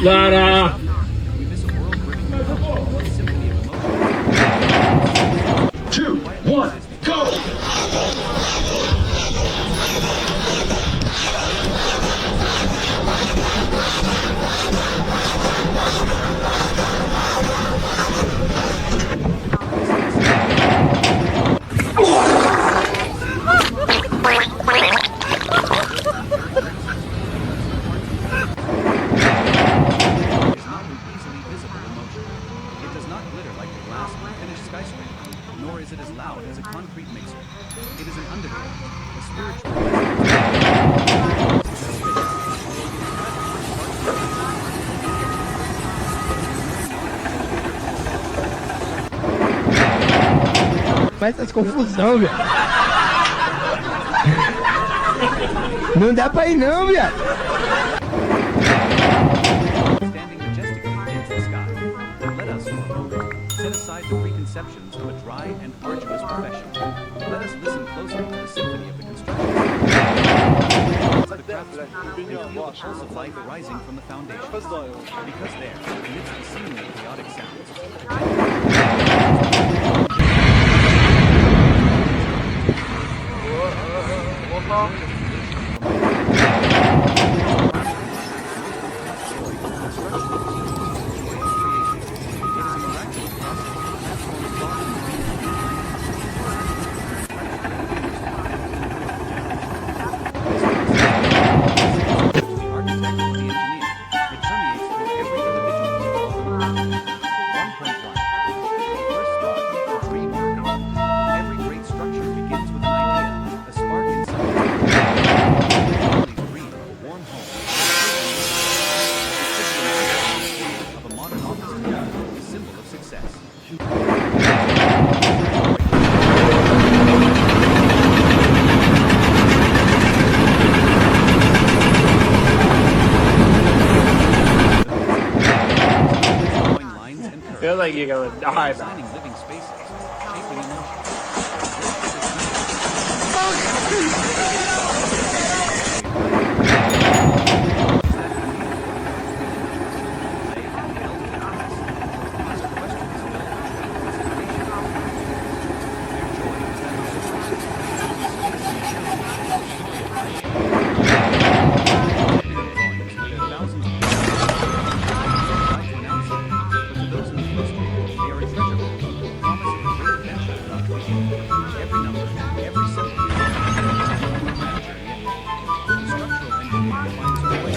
Lara! We miss a world-gripping melody, a symphony of emotion. 2, 1, go! Nor is it as loud as a concrete mixer. It is an undertone, a spiritual Faz essas confusão, viado. Não dá pra ir não, viado. standing majestically against the sky. Let us, for a moment, set aside the preconceptions of a dry and arduous profession. Let us listen closely to the symphony of the construction. The craftsmen, and feel the pulse of life rising from the foundation. Because there, amidst the seemingly chaotic sounds, Feel like you're gonna die, man. designing living spaces, shaping emotions. Every number, every symbol, structural engineering finds a way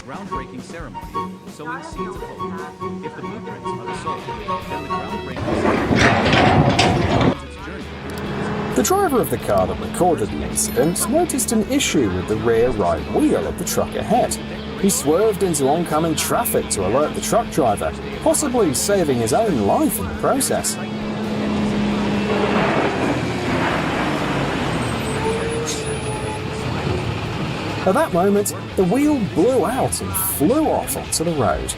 groundbreaking ceremony, sowing seeds of hope. If the blueprints are the soul, then the groundbreaking ceremony begins its journey. The driver of the car that recorded the incident noticed an issue with the rear right wheel of the truck ahead. He swerved into oncoming traffic to alert the truck driver, possibly saving his own life in the process. At that moment, the wheel blew out and flew off onto the road.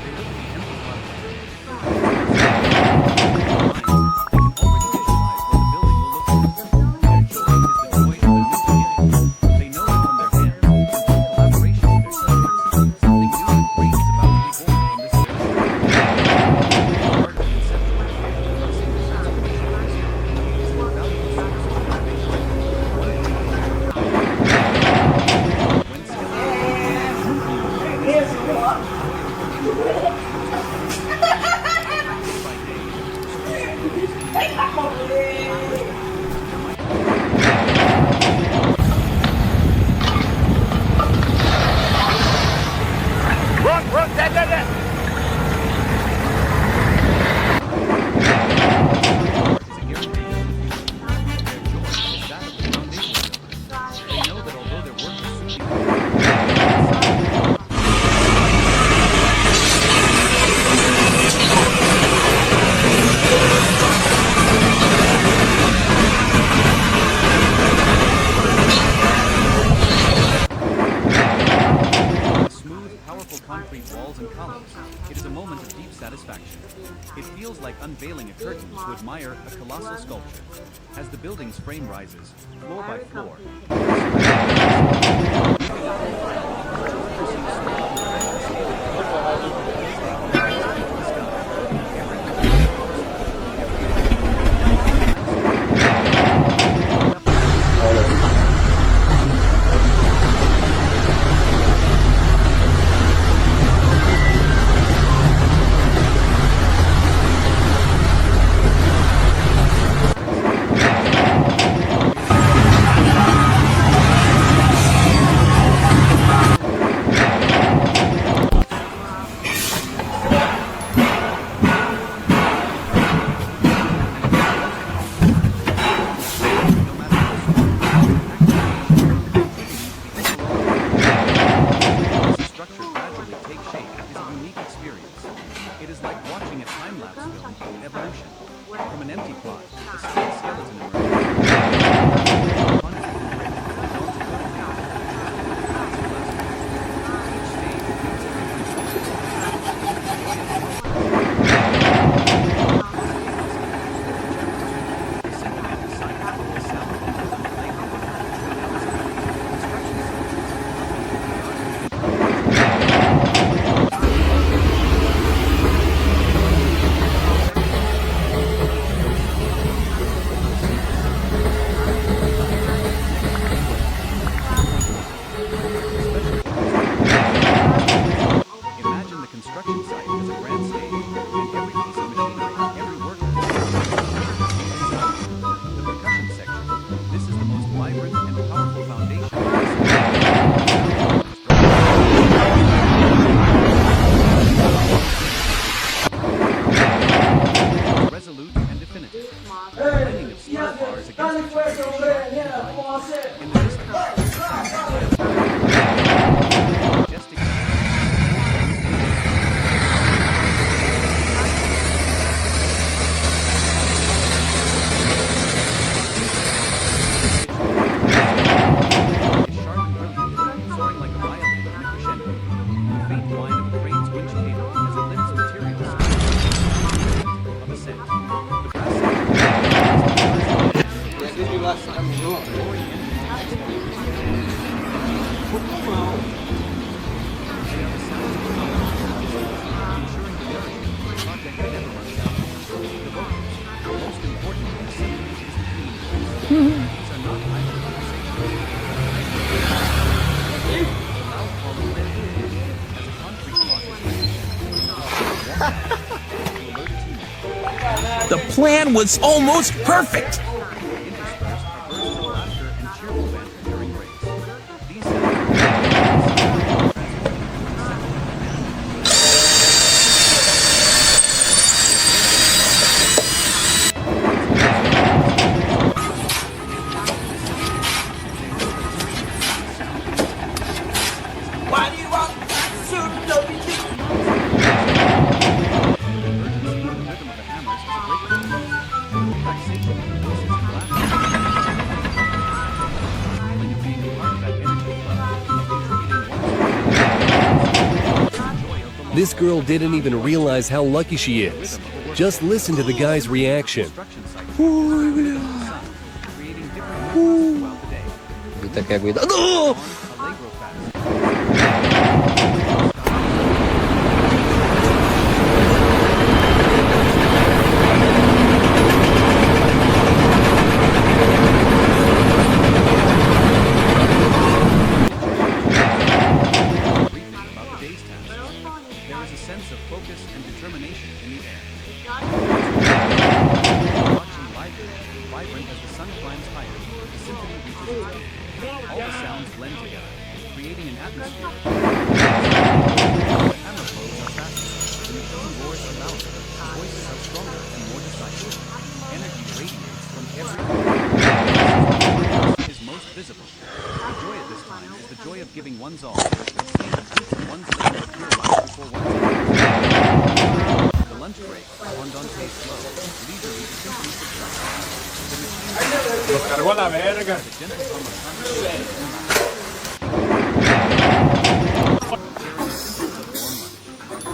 satisfaction. It feels like unveiling a curtain to admire a colossal sculpture. As the building's frame rises, floor by floor, it is like watching a time-lapse film of evolution. From an empty plot, a small skeleton The plan was almost perfect! This girl didn't even realize how lucky she is. Just listen to the guy's reaction. Giving one's all. The lunch break, Andante slow, leisurely simply Los cargó a la verga.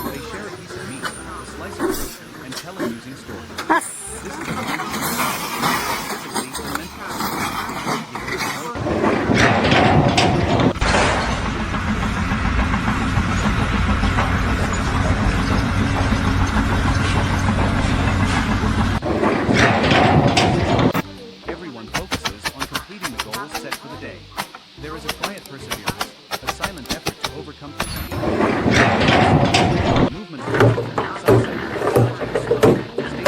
They share a piece of meat, a slice perseverance, a silent effort to overcome fatigue. Movement sunset, stay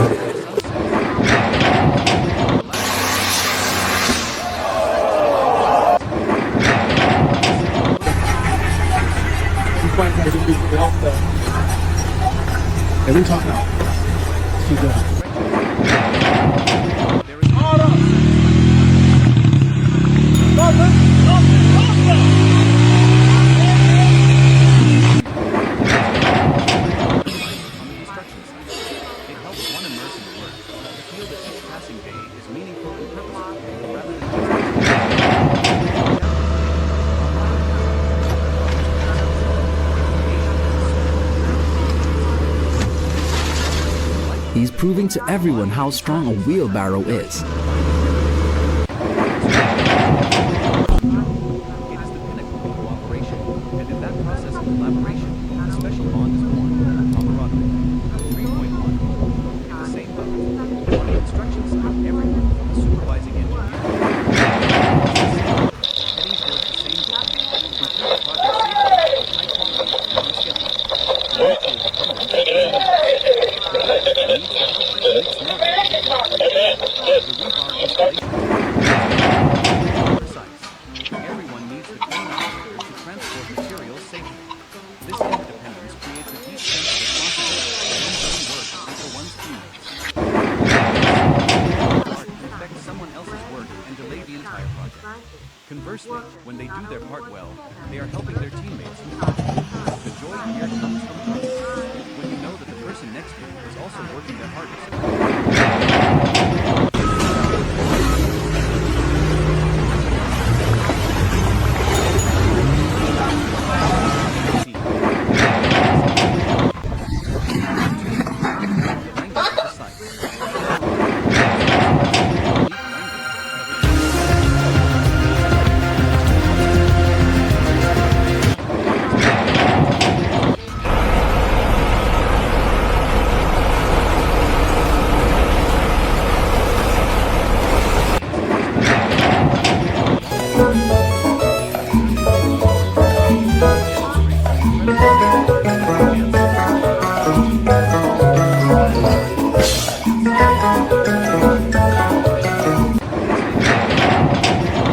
Every time. Keep going. It helps one immerse in the work to feel that each passing day is meaningful and purposeful, rather than He's proving to everyone how strong a wheelbarrow is. It is the pinnacle of cooperation, and in that process of collaboration, a special bond is born, camaraderie. 3.1. In the same boat, on the construction site, everyone, from the supervising engineer, heading towards the same goal, to complete the project safely, with high quality, and on schedule. The mutual dependence is immense. The builder needs the help of the mixed model to cooperate. The rebar installation precise. Everyone needs the crane operator to transport materials safely. This interdependence creates a deep sense of responsibility for one's own work and for one's teammates. Part can affect someone else's work and delay the entire project. Conversely, when they do their part well, they are helping their teammates. The joy here comes from trust. When you know that the person next to you is also working their hardest.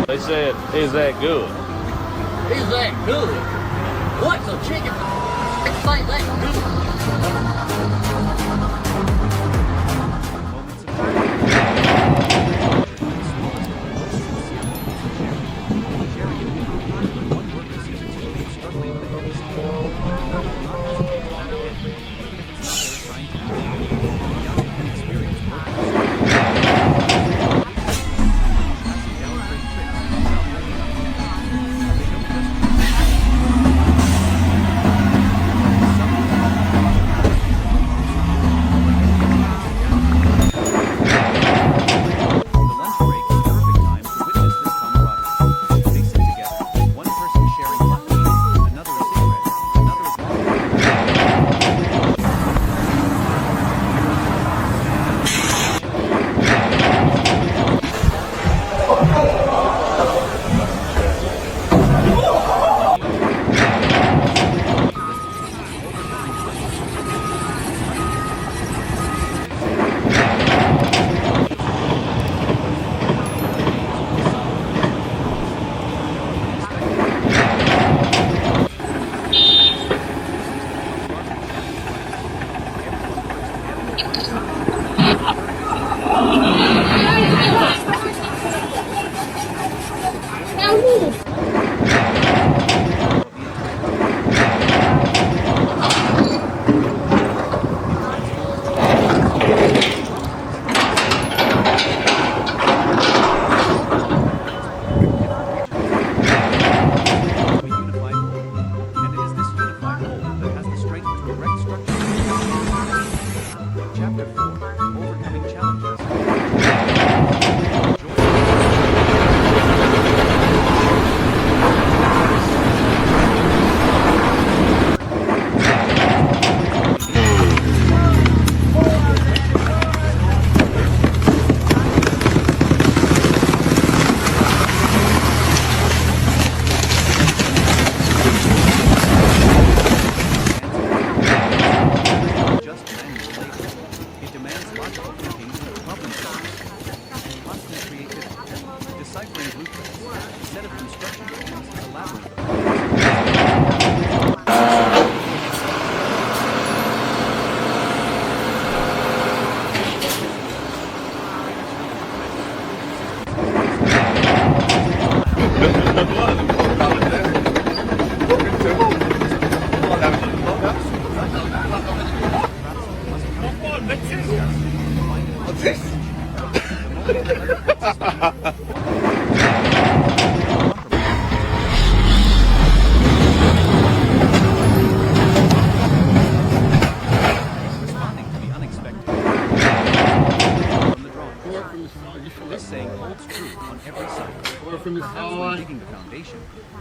They said, is that good? Is that good? What's a chicken? It's like that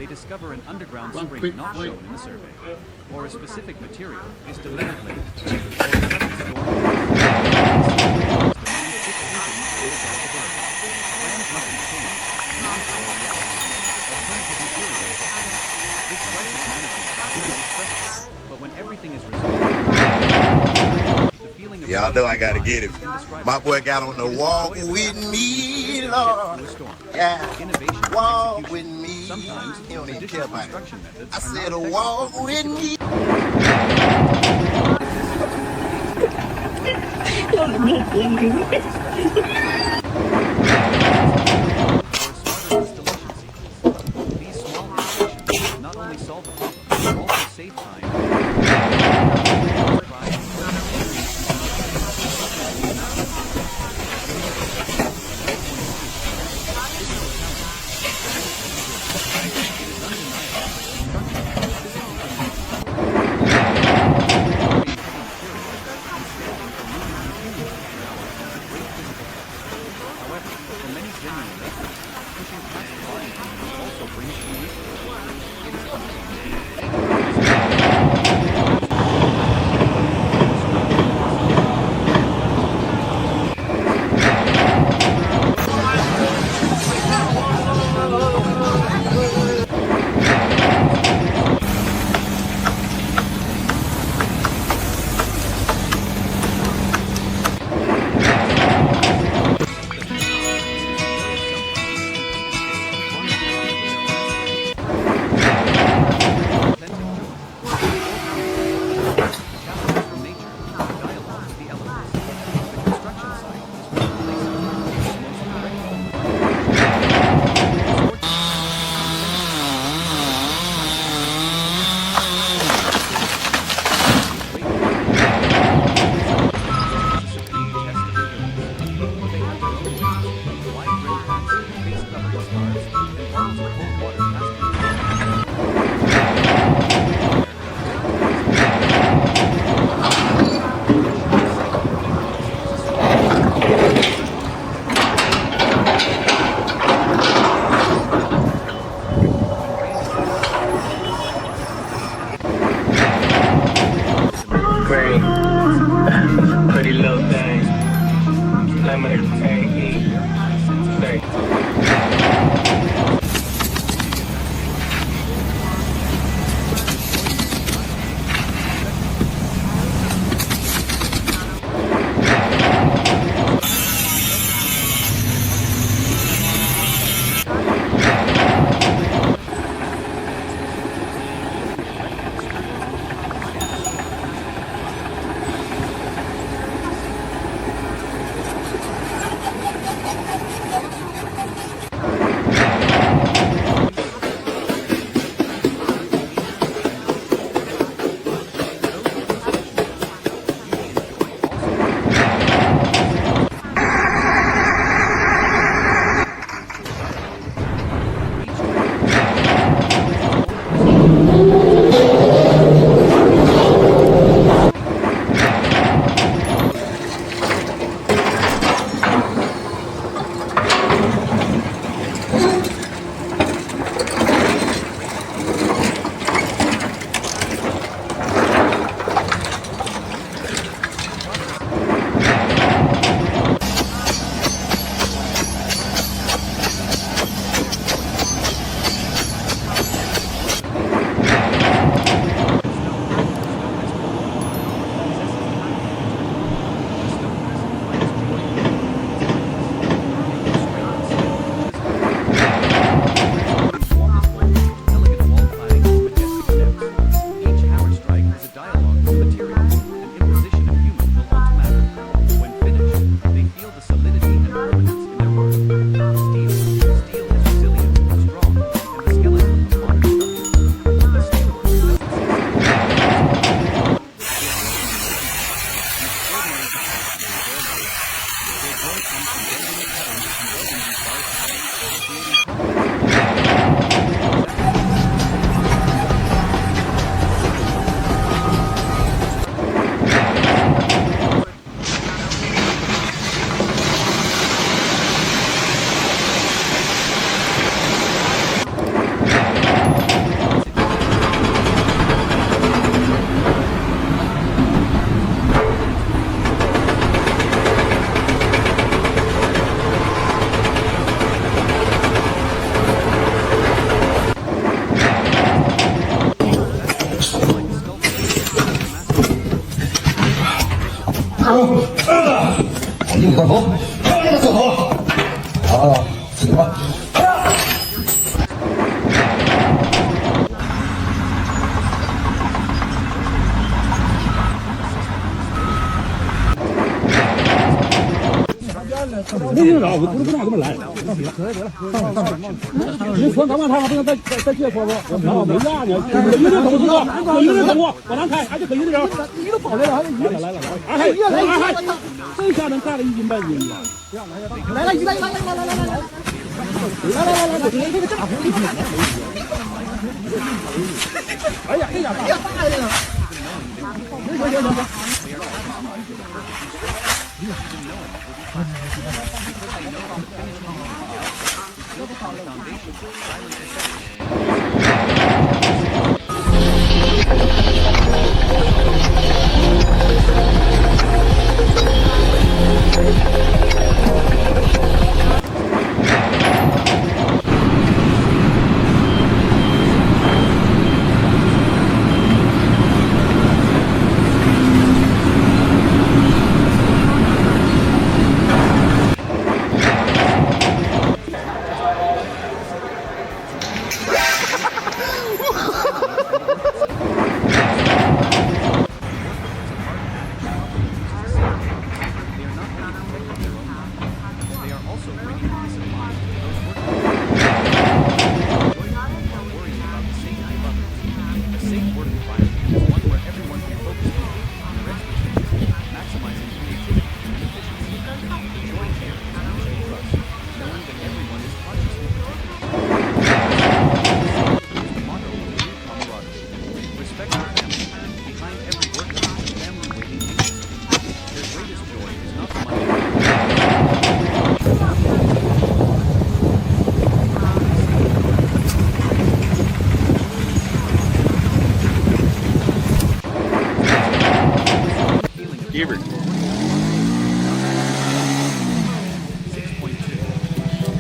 discover an underground One spring quick not point. shown in the survey, or a specific material is deliberately, or a sudden storm but when everything is resolved, the feeling of Y'all know I gotta get him. My boy got on the walk with me, Lord. Yeah, walk with me. Sometimes He don't even traditional care about it. construction methods I are said, not walk effective with me. These small innovations not only solve the problem, but also save time. However, for many genuine makers, pushing past the line also brings unique. It is 硬个头，硬个头，好，喜欢。没听着，我不知道怎么来。上去了，得了，你说刚刚他不能再接说不？我没压呢，有点东西啊，有点东西，往上开，还得可以点。鱼都跑来了，还得鱼来了，来，这下能干了1斤半斤了。来了，鱼来，来，这个大红的。哎呀，大呀，行。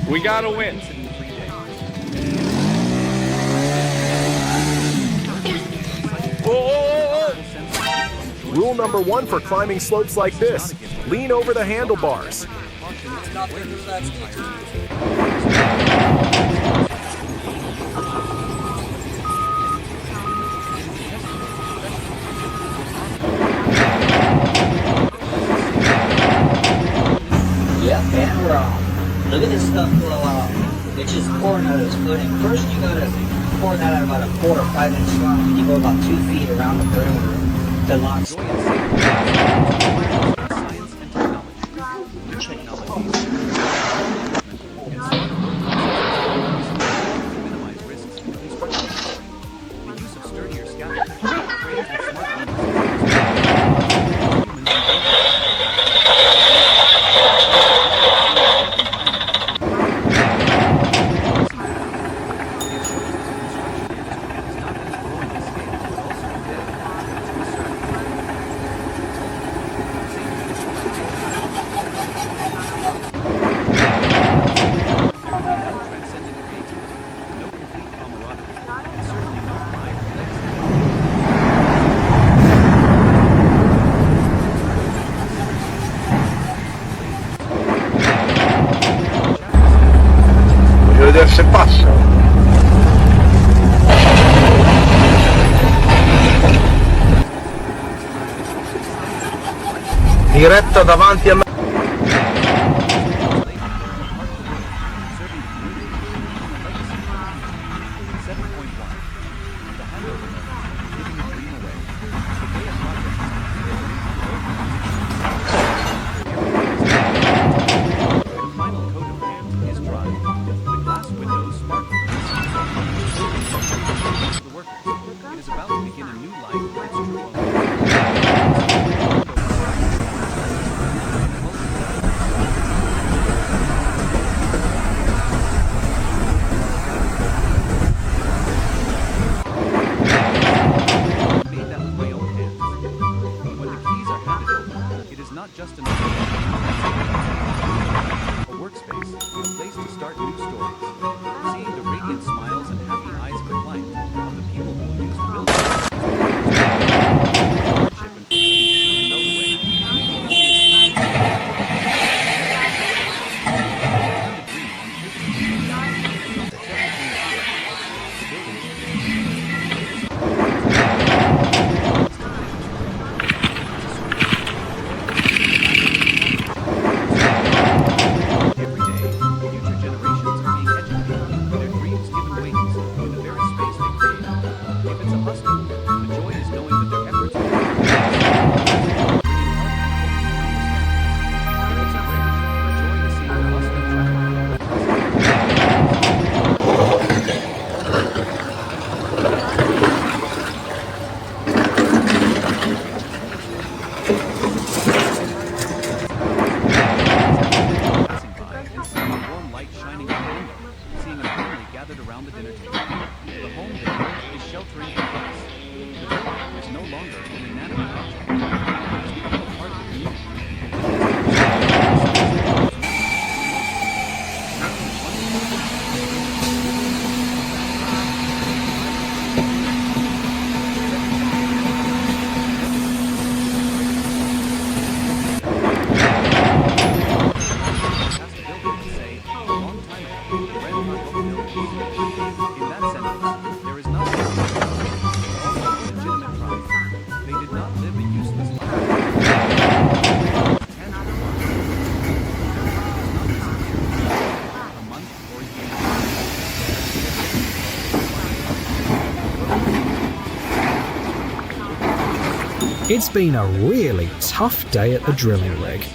We gotta win. Rule number 1 for climbing slopes like this: lean over the handlebars. Yep, and we're off. Look at this stuff blow out. It's just pouring out of this footing. First, you gotta pour that out about a 4 or 5 inch slump, and you go about 2 feet around the perimeter to lock. Voglio vedere se passa. Diretta davanti a me. It is about to begin a new life for its true made that with my own hands. When the keys are It's been a really tough day at the drilling rig.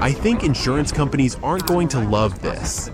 I think insurance companies aren't going to love this.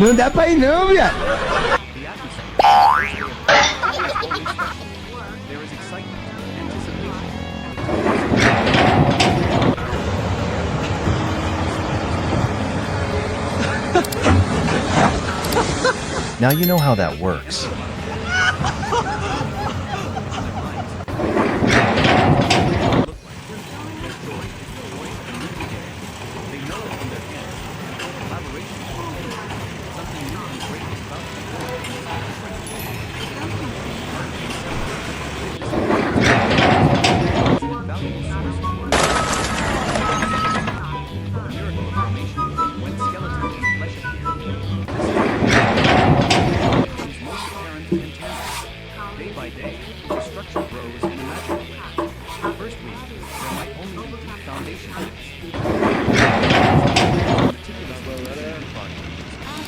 Não dá pra ir não, viado. Now you know how that works.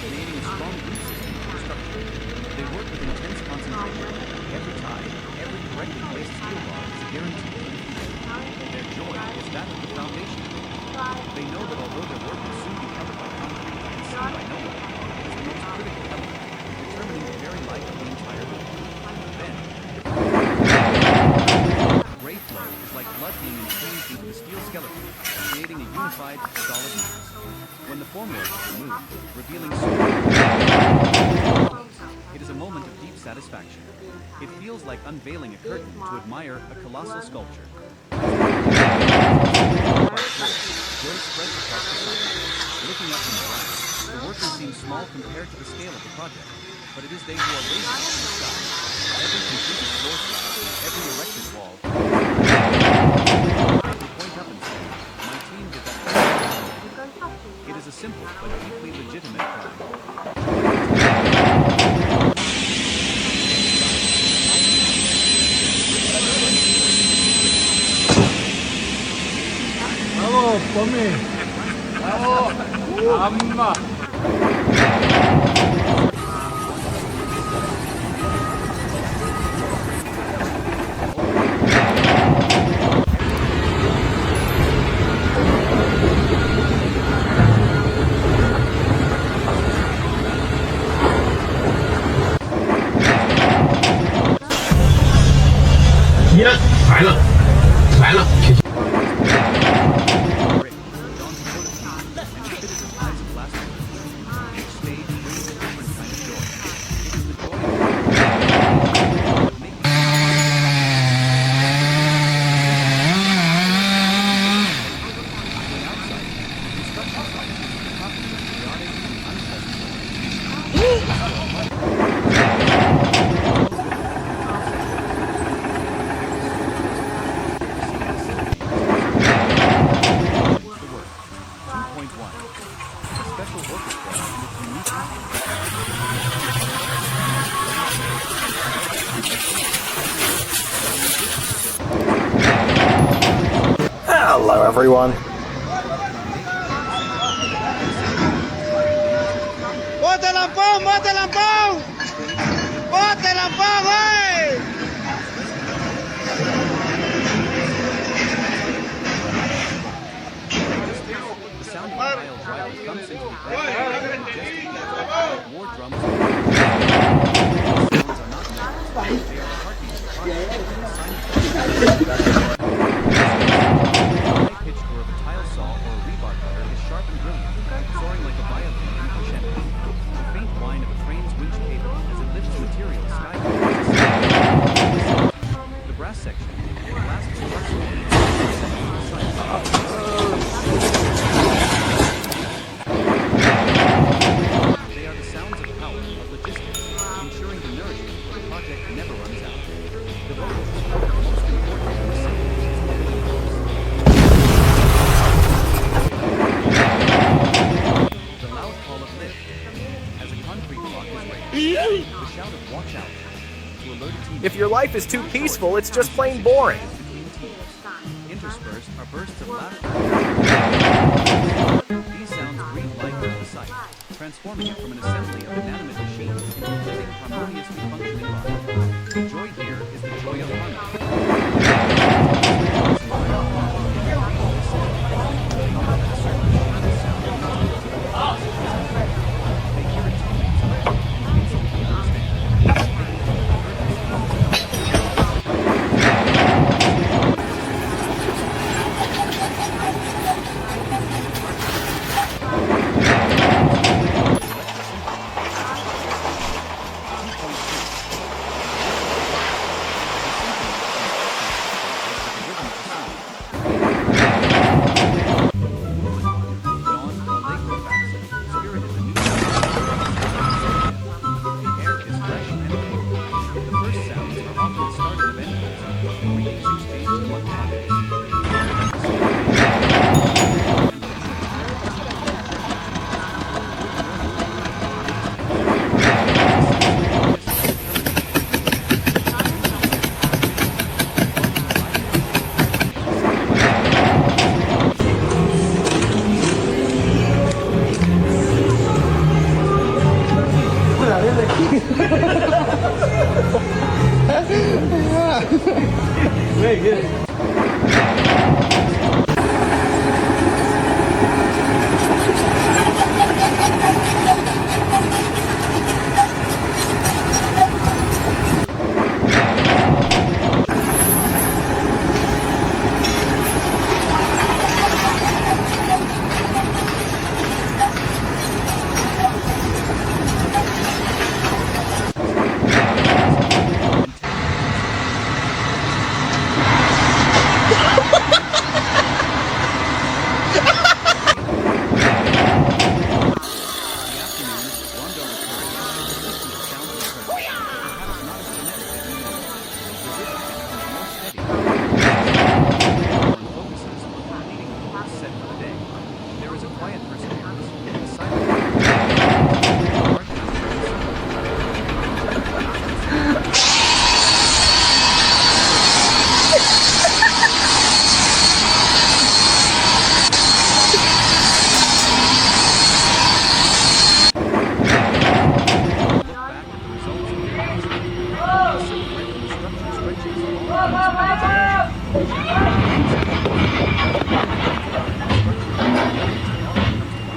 creating a strong root system for the structure. They work with intense concentration. Every tie, every correctly placed steel bar is a guarantee for the future. Their joy is that of the foundation. They know that although their work will soon be covered by concrete and seen by no one, it is the most critical element, determining the very life of the entire building. Then, gray flow is like blood being infused into the steel skeleton, creating a unified, solid mass. When the formwork is removed, revealing it is a moment of deep satisfaction. It feels like unveiling a curtain to admire a colossal sculpture. Joy spreads across the site. Looking up from the ground, the workers seem small compared to the scale of the project, but it is they who are raising it to the sky. Every completed floor slab, every erected wall. They point up and say, "My team did that." It is a simple but deeply legitimate pride. Bravo, Tommy. Bravo. Amma.呀，来了，来了。 Hello everyone. ¡Bote lampón! ¡Bote lampón! ¡Bote lampón, güey! The sound of the pile driver thumps into the war drums. Sounds are not noise. They are the heartbeat of the project. The pitch curve of a tile saw or a rebar cutter is sharp and brilliant, soaring like a violin in crescendo. The faint whine of a train's winch cable as it lifts material skyward. The brass section, the last structure. They are the sounds of power, of logistics, ensuring the nourishment for the project never runs out. The vocals, most important in the scene, is the leading voice. The loud call of lift, as a concrete block is raised. The shout of watch out, to alert a team. If your life is too peaceful, it's just plain boring. Interspersed are bursts of laughter. These sounds breathe life into the site, transforming it from an assembly of inanimate machines into a living, harmoniously functioning body. The joy here is the joy of harmony. They hear it too, and instantly understand.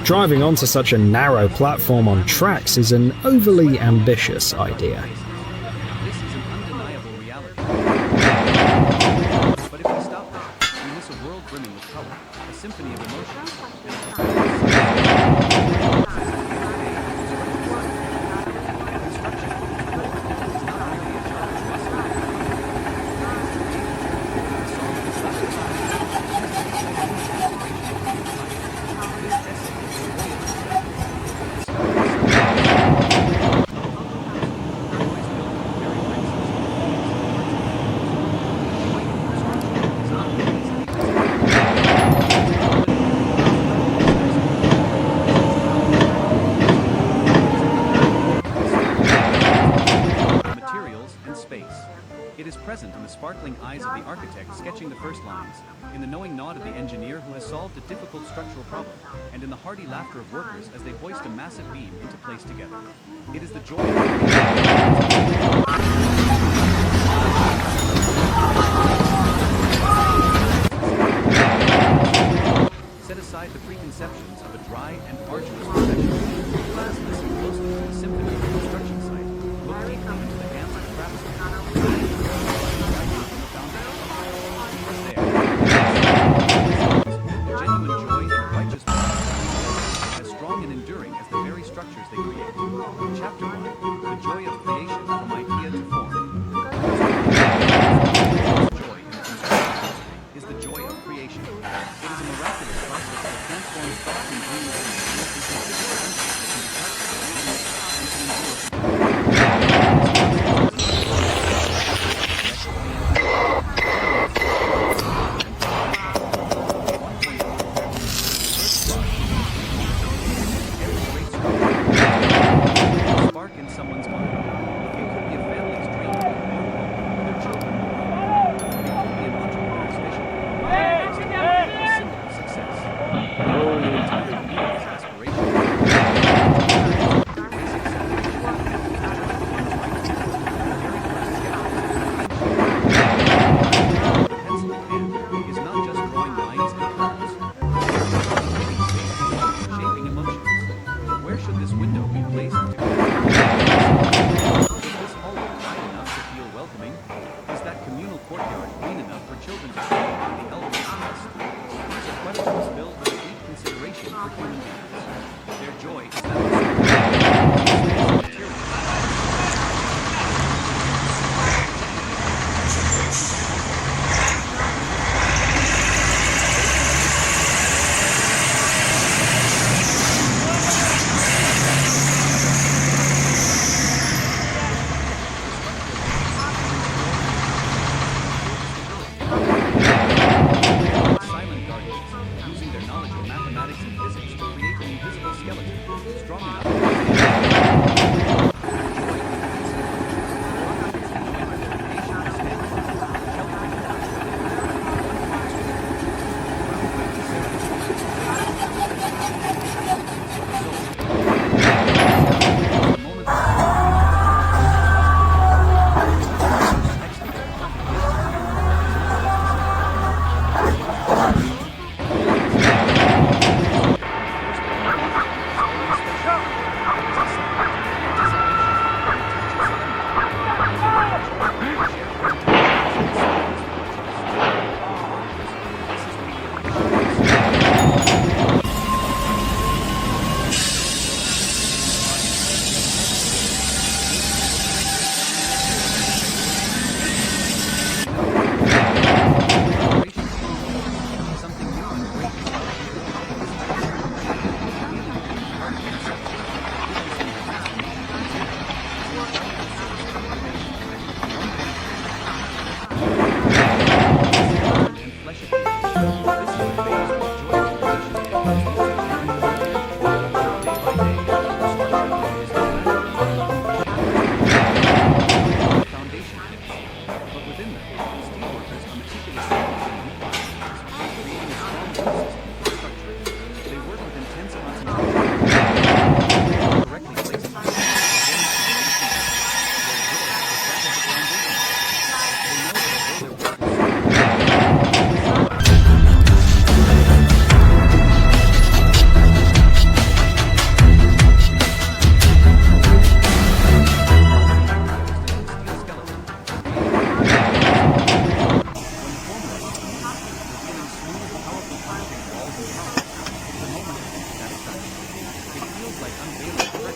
Driving onto such a narrow platform on tracks is an overly ambitious idea. This is an undeniable reality. But if we stop there, we miss a world brimming with color, a symphony of emotions, and a It is present in the sparkling eyes of the architect sketching the first lines, in the knowing nod of the engineer who has solved a difficult structural problem, and in the hearty laughter of workers as they hoist a massive beam into place together. It is the joy of set aside the preconceptions of a dry and arduous profession. Let us listen closely to the symphony of the construction site, look deeply into the hands of the craftsman. Genuine joy and righteous as strong and enduring as the very structures they create. Chapter 1: The joy of creation from idea to form. Joy in the construction is the joy of creation. It is a miraculous process that transforms thoughts and dreams into in someone's mind. It could be a family's dream, their children, it could be an entrepreneur's vision, a symbol of success. Is not just drawing lines and curves, shaping emotions. Where should this window be placed? Is that communal courtyard clean enough for children to play on the elderly rest? These are questions filled with deep consideration for human beings. Their joy is that using their knowledge of mathematics and physics to create an invisible skeleton, strong enough to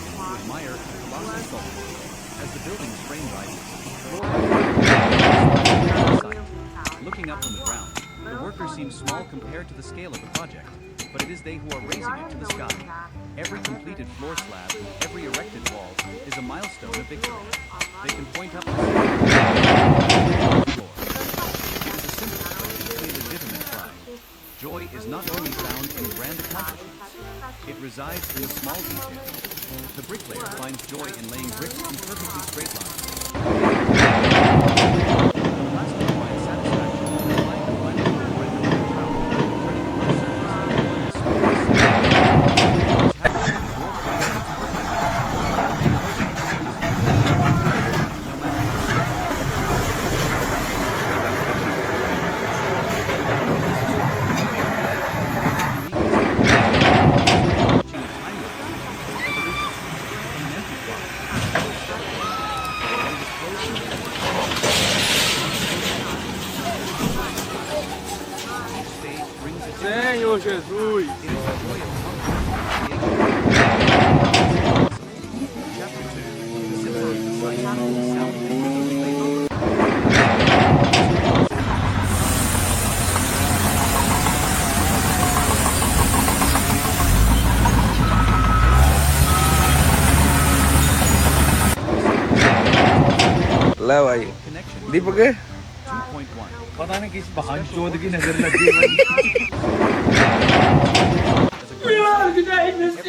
to admire the colossal sculpture. As the building's frame rises, looking up from the ground, the worker seems small compared to the scale of the project, but it is they who are raising it to the sky. Every completed floor slab, every erected wall, is a milestone of victory. They can point up and say, floor. It is a simple but deeply legitimate pride. Joy is not only found in grand accomplishments, it resides in the small details. The bricklayer finds joy in laying bricks in perfectly straight lines. The plasterer finds satisfaction in applying the final pour and the trowel, turning a rough Senhor Jesus! ला भाई दीपक है 2.1 पता नहीं किस बहान चोद की नजर लगी है भाई We are gonna miss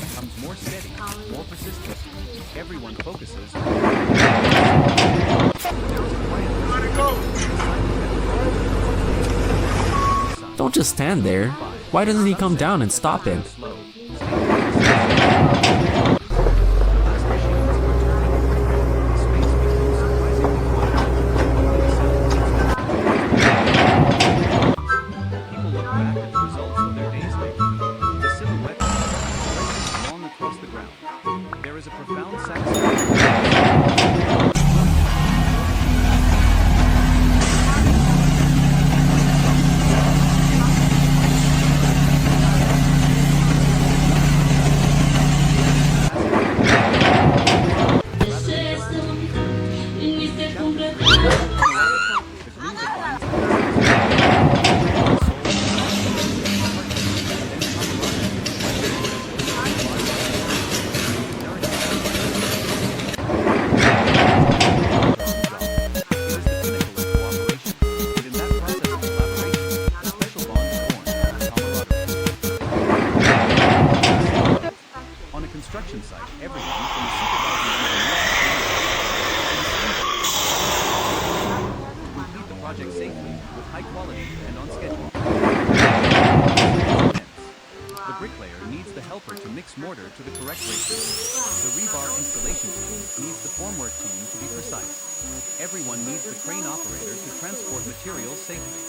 becomes more steady, more persistent. Everyone focuses. Don't just stand there. Why doesn't he come down and stop him? There is a profound satisfaction. On a construction site, everyone from the complete the project safely, with high quality, and on schedule. The bricklayer needs the helper to mix mortar to the correct ratio. The rebar installation team needs the formwork team to be precise. Everyone needs the crane operator to transport materials safely.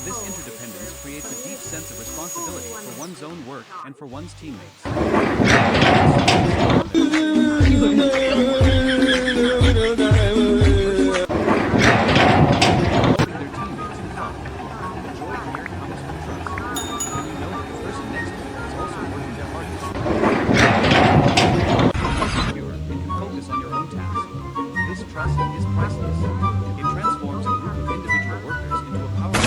This interdependence creates a deep sense of responsibility for one's own work and for one's teammates. Trust is priceless. It transforms a group of individual workers into a powerful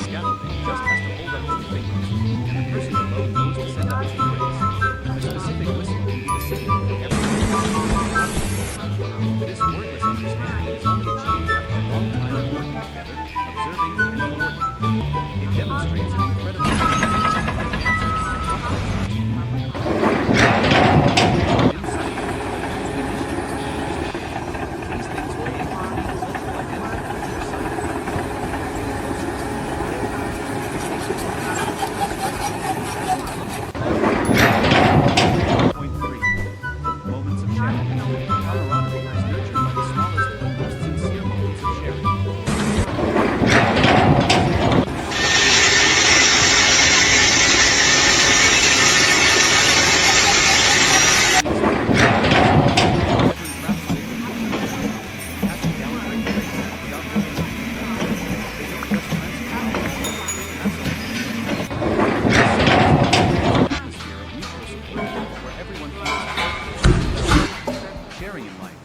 scaffolding just has to hold up two fingers, and the person below knows to send up two rays. A specific whistle can be the signal for everyone. This wordless understanding is only achieved after a long time of working together, observing, and coordinating. It demonstrates an incredible sharing in life.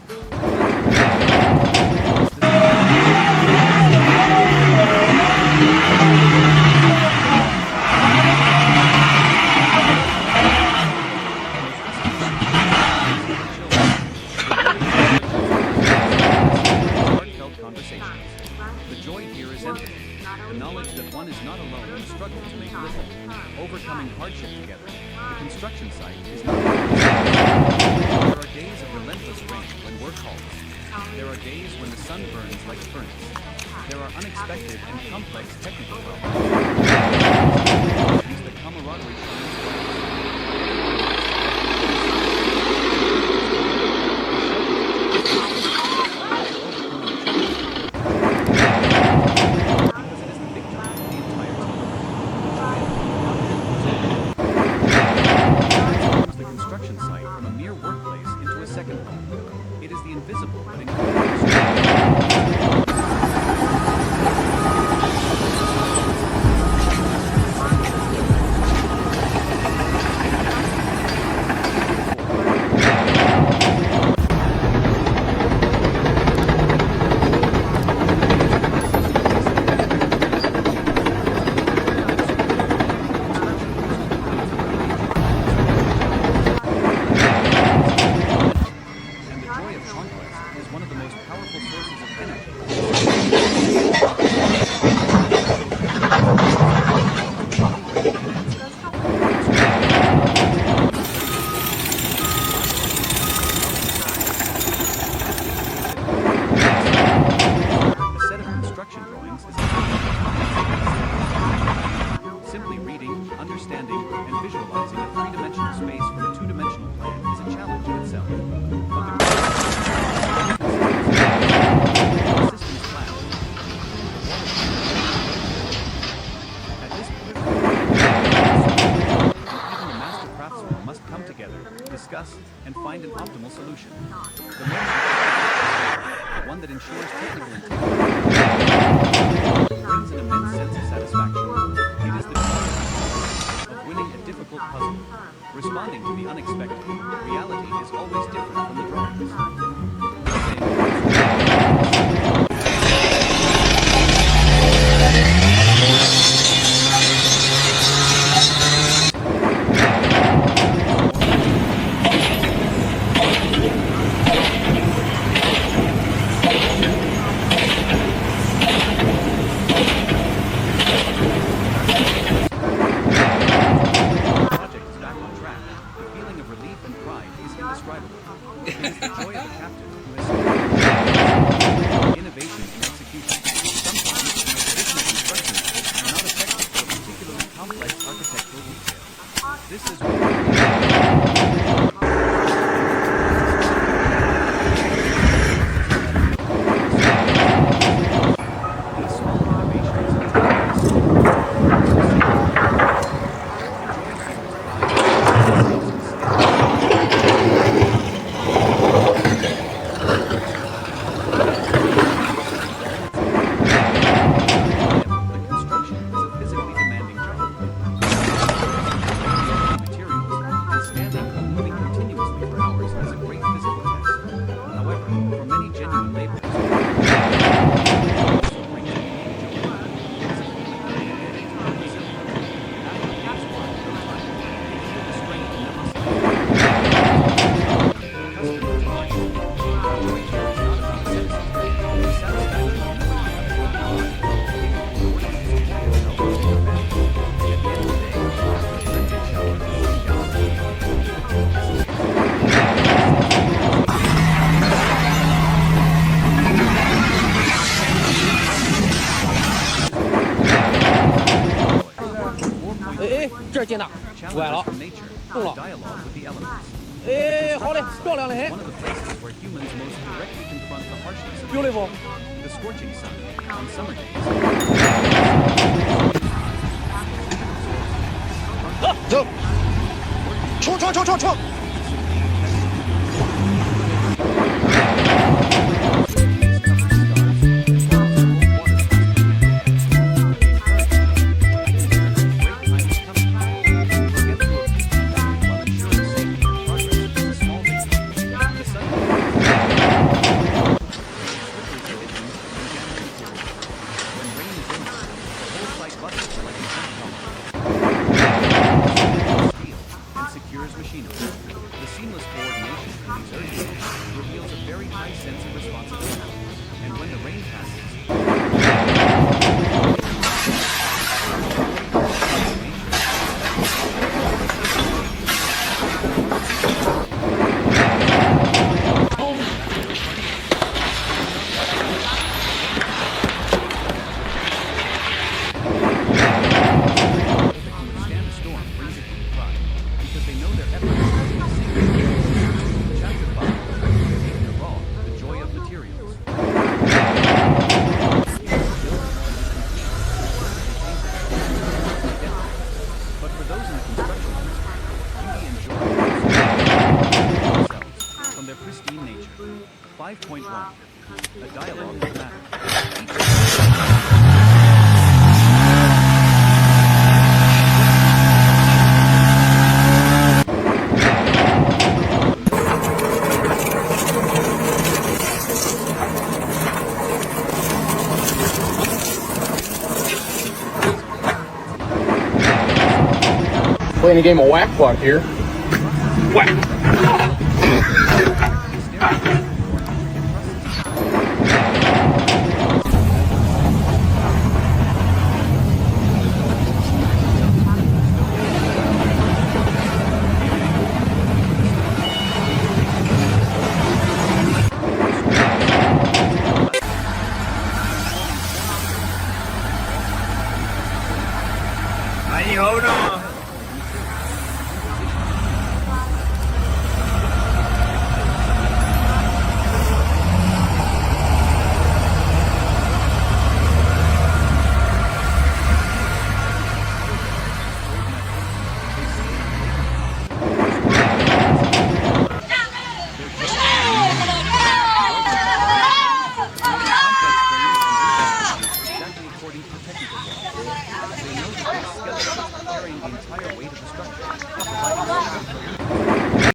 The joy here is empathy, the knowledge that one is not alone in the struggle to make a living, overcoming hardship together. The construction site is not There are days of relentless rain when work halts. There are days when the sun burns like a furnace. There are unexpected and complex technical problems. The camaraderie shines the construction site from a mere workplace into a second home. It is the invisible but incredible optimal solution. The one that ensures technical integrity brings an immense sense of satisfaction. It is the of winning a difficult puzzle. Responding to the unexpected, reality is always different from the drawings.这儿见到，崴了，动了。哎，好嘞，漂亮嘞，嘿。Beautiful。走，冲！pristine nature. 5.1. A dialogue of matter. Playing a game of whack-a-mole here. Whack!